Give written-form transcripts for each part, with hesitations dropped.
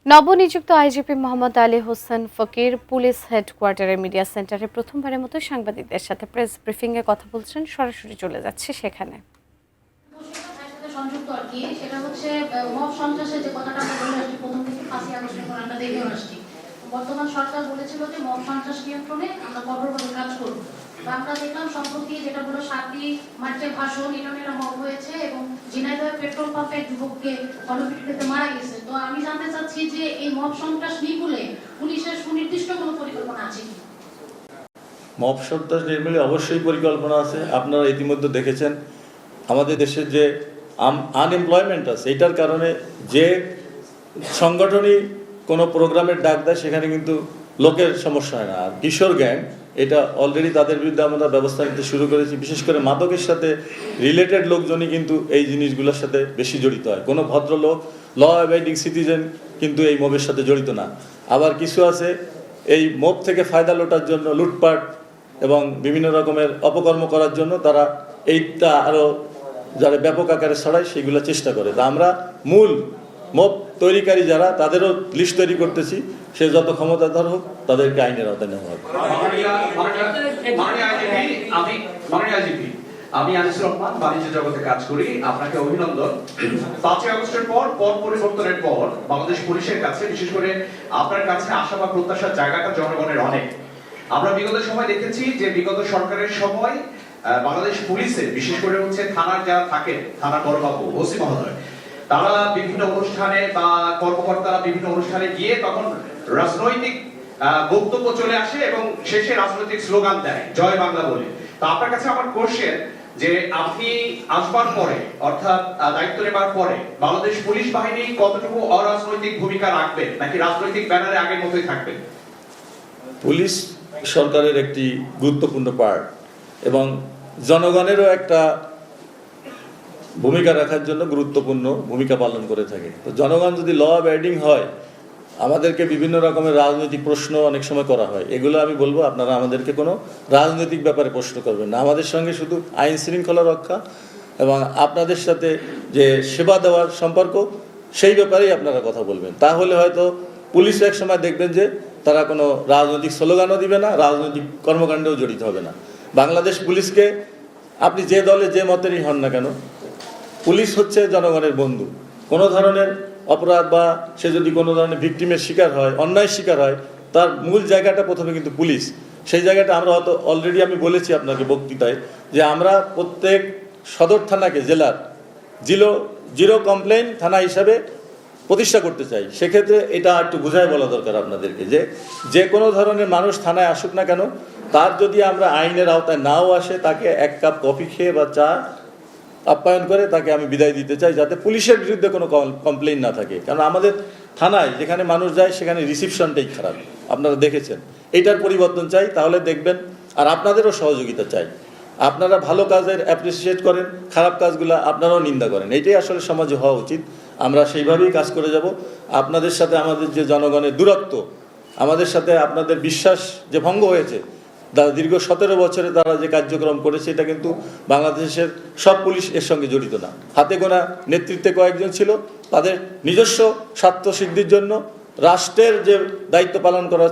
নবনিযুক্ত আইজিপি মোহাম্মদ আলী হোসেন ফকির police হেডকোয়ার্টারের media সেন্টারে প্রথমবারের মতো সাংবাদিকদের সাথে প্রেস ব্রিফিংয়ে কথা বলছেন। সরাসরি চলে যাচ্ছে সেখানে। সংযুক্ত আর কি সেটা হচ্ছে মব সন্ত্রাসের যে কথাটা আমরা বলে আসছি প্রথম থেকে 5ই আগস্টের পর আমরা দেখে আসছি। বর্তমান সরকার বলেছিল যে মব সন্ত্রাস নিয়ন্ত্রণে আমরা কঠোরভাবে কাজ করব। আমরা দেখলাম সম্প্রতি যেটা হলো 7ই মার্চের ভাষণ, এটা নিয়ে মব হয়েছে এবং ঝিনাইদহের পেট্রোল পাম্পে যুবককে গণপিটুনিতে মারা গেছে। তো আমি জানতে চাচ্ছি যে এই মব সন্ত্রাস নির্মূলে পুলিশের সুনির্দিষ্ট কোনো পরিকল্পনা আছে কি? মব সন্ত্রাস নির্মূলে অবশ্যই পরিকল্পনা আছে। আপনারা ইতিমধ্যে দেখেছেন আমাদের দেশের যে আনএমপ্লয়মেন্ট আছে, এটার কারণে যে সংগঠনই কোনো প্রোগ্রামের ডাক দেয় সেখানে কিন্তু লোকের সমস্যা হয় না। আর কিশোর গ্যাং, এটা অলরেডি তাদের বিরুদ্ধে আমরা ব্যবস্থা নিতে শুরু করেছি। বিশেষ করে মাদকের সাথে রিলেটেড লোকজনই কিন্তু এই জিনিসগুলোর সাথে বেশি জড়িত হয়। কোনো ভদ্রলোক, ল অ্যাবাইডিং সিটিজেন কিন্তু এই মবের সাথে জড়িত না। আবার কিছু আছে এই মব থেকে ফায়দা লোটার জন্য লুটপাট এবং বিভিন্ন রকমের অপকর্ম করার জন্য তারা এইটা আরও যারা ব্যাপক আকারে ছড়ায় সেগুলো চেষ্টা করে। তা আমরা মূল মব তৈরিকারী যারা, তাদেরও লিস্ট তৈরি করতেছি। সে যত ক্ষমতাধর হোক তাদেরকে আইনের আওতায় নেওয়া হবে। আমি আনিসুর রহমান, বাণিজ্য জগতে কাজ করি। আপনাকে অভিনন্দন। 5ই আগস্টের পর পরিবর্তনের পর বাংলাদেশ পুলিশের কাছে, বিশেষ করে আপনার কাছে আশা বা প্রত্যাশার জায়গাটা জনগণের অনেক। আমরা বিগত সময় দেখেছি যে বিগত সরকারের সময় বাংলাদেশ পুলিশের বিশেষ করে হচ্ছে থানার যারা থাকেন, থানার বড়বাবু, ওসি মহোদয়, তারা বিভিন্ন অনুষ্ঠানে বা কর্মকর্তারা বিভিন্ন অনুষ্ঠানে গিয়ে তখন রাজনৈতিক বক্তব্য চলে আসে এবং শেষে রাজনৈতিক স্লোগান দেয় জয় বাংলা বলে। তো আপনার কাছে আমার কোশ্চেন যে আপনি আসবার পরে, অর্থাৎ দায়িত্ব নেবার পরে বাংলাদেশ পুলিশ বাহিনী কতটুকু অরাজনৈতিক ভূমিকা রাখবে, নাকি রাজনৈতিক ব্যানারে আগের মতোই থাকবে? পুলিশ সরকারের একটি গুরুত্বপূর্ণ পার্ট এবং জনগণেরও একটা ভূমিকা রাখার জন্য গুরুত্বপূর্ণ ভূমিকা পালন করে থাকে। তো জনগণ যদি ল অ্যাবাইডিং হয়, আমাদেরকে বিভিন্ন রকমের রাজনৈতিক প্রশ্ন অনেক সময় করা হয়। এগুলো আমি বলবো আপনারা আমাদেরকে কোনো রাজনৈতিক ব্যাপারে প্রশ্ন করবেন না। আমাদের সঙ্গে শুধু আইন শৃঙ্খলা রক্ষা এবং আপনাদের সাথে যে সেবা দেওয়ার সম্পর্ক, সেই ব্যাপারেই আপনারা কথা বলবেন। তাহলে হয়তো পুলিশ এক সময় দেখবেন যে তারা কোনো রাজনৈতিক স্লোগানও দিবে না, রাজনৈতিক কর্মকাণ্ডেও জড়িত হবে না। বাংলাদেশ পুলিশকে আপনি যে দলে যে মতেরই হন না কেন, পুলিশ হচ্ছে জনগণের বন্ধু। কোনো ধরনের অপরাধ বা সে যদি কোনো ধরনের ভিকটিমের শিকার হয়, অন্যায় শিকার হয়, তার মূল জায়গাটা প্রথমে কিন্তু পুলিশ। সেই জায়গাটা আমরা হয়তো অলরেডি আমি বলেছি আপনাকে বক্তৃতায় যে আমরা প্রত্যেক সদর থানাকে জেলার জিরো কমপ্লেইন থানা হিসাবে প্রতিষ্ঠা করতে চাই। সেক্ষেত্রে এটা একটু বুঝায় বলা দরকার আপনাদেরকে যে কোনো ধরনের মানুষ থানায় আসুক না কেন, তার যদি আমরা আইনের আওতায় নাও আসে, তাকে এক কাপ কফি খেয়ে বা চা আপ্যায়ন করে তাকে আমি বিদায় দিতে চাই, যাতে পুলিশের বিরুদ্ধে কোনো কমপ্লেইন না থাকে। কারণ আমাদের থানায় যেখানে মানুষ যায় সেখানে রিসিপশনটাই খারাপ, আপনারা দেখেছেন। এইটার পরিবর্তন চাই, তাহলে দেখবেন। আর আপনাদেরও সহযোগিতা চাই। আপনারা ভালো কাজের অ্যাপ্রিসিয়েট করেন, খারাপ কাজগুলো আপনারাও নিন্দা করেন। এইটাই আসলে সমাজে হওয়া উচিত। আমরা সেইভাবেই কাজ করে যাব। আপনাদের সাথে আমাদের যে জনগণের দূরত্ব, আমাদের সাথে আপনাদের বিশ্বাস যে ভঙ্গ হয়েছে, দীর্ঘ 17 বছরে তারা যে কার্যক্রম করেছে, এটা কিন্তু বাংলাদেশের সব পুলিশ এর সঙ্গে জড়িত না। হাতে গোনা নেতৃত্বে কয়েকজন ছিল, তাদের নিজস্ব স্বার্থ সিদ্ধির জন্য রাষ্ট্রের যে দায়িত্ব পালন করা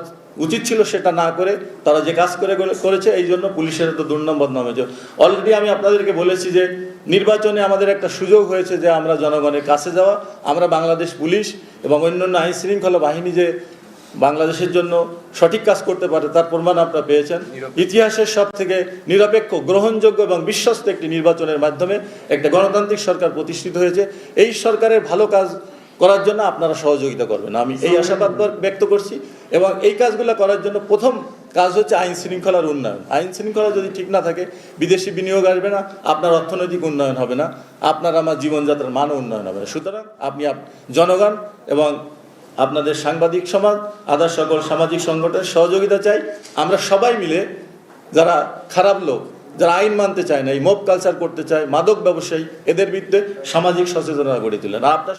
উচিত ছিল সেটা না করে তারা যে কাজ করেছে, এই জন্য পুলিশের তো দুর্নাম বদনাম হয়েছে। অলরেডি আমি আপনাদেরকে বলেছি যে নির্বাচনে আমাদের একটা সুযোগ হয়েছে যে আমরা জনগণের কাছে যাওয়া। আমরা বাংলাদেশ পুলিশ এবং অন্যান্য আইন শৃঙ্খলা বাহিনী যে বাংলাদেশের জন্য সঠিক কাজ করতে পারে তার প্রমাণ আপনারা পেয়েছেন। ইতিহাসের সব থেকে নিরপেক্ষ, গ্রহণযোগ্য এবং বিশ্বস্ত একটি নির্বাচনের মাধ্যমে একটা গণতান্ত্রিক সরকার প্রতিষ্ঠিত হয়েছে। এই সরকারের ভালো কাজ করার জন্য আপনারা সহযোগিতা করবেন, আমি এই আশাবাদ ব্যক্ত করছি। এবং এই কাজগুলো করার জন্য প্রথম কাজ হচ্ছে আইন শৃঙ্খলার উন্নয়ন। আইন শৃঙ্খলা যদি ঠিক না থাকে, বিদেশি বিনিয়োগ আসবে না, আপনার অর্থনৈতিক উন্নয়ন হবে না, আপনার আমার জীবনযাত্রার মানও উন্নয়ন হবে না। সুতরাং আপনি জনগণ এবং আপনাদের সাংবাদিক সমাজ, আদার সকল সামাজিক সংগঠনের সহযোগিতা চাই। আমরা সবাই মিলে, যারা খারাপ লোক, যারা আইন মানতে চায় না, এই মব কালচার করতে চায়, মাদক ব্যবসায়ী, এদের বিরুদ্ধে সামাজিক সচেতনতা গড়ে তোলেন। আপনার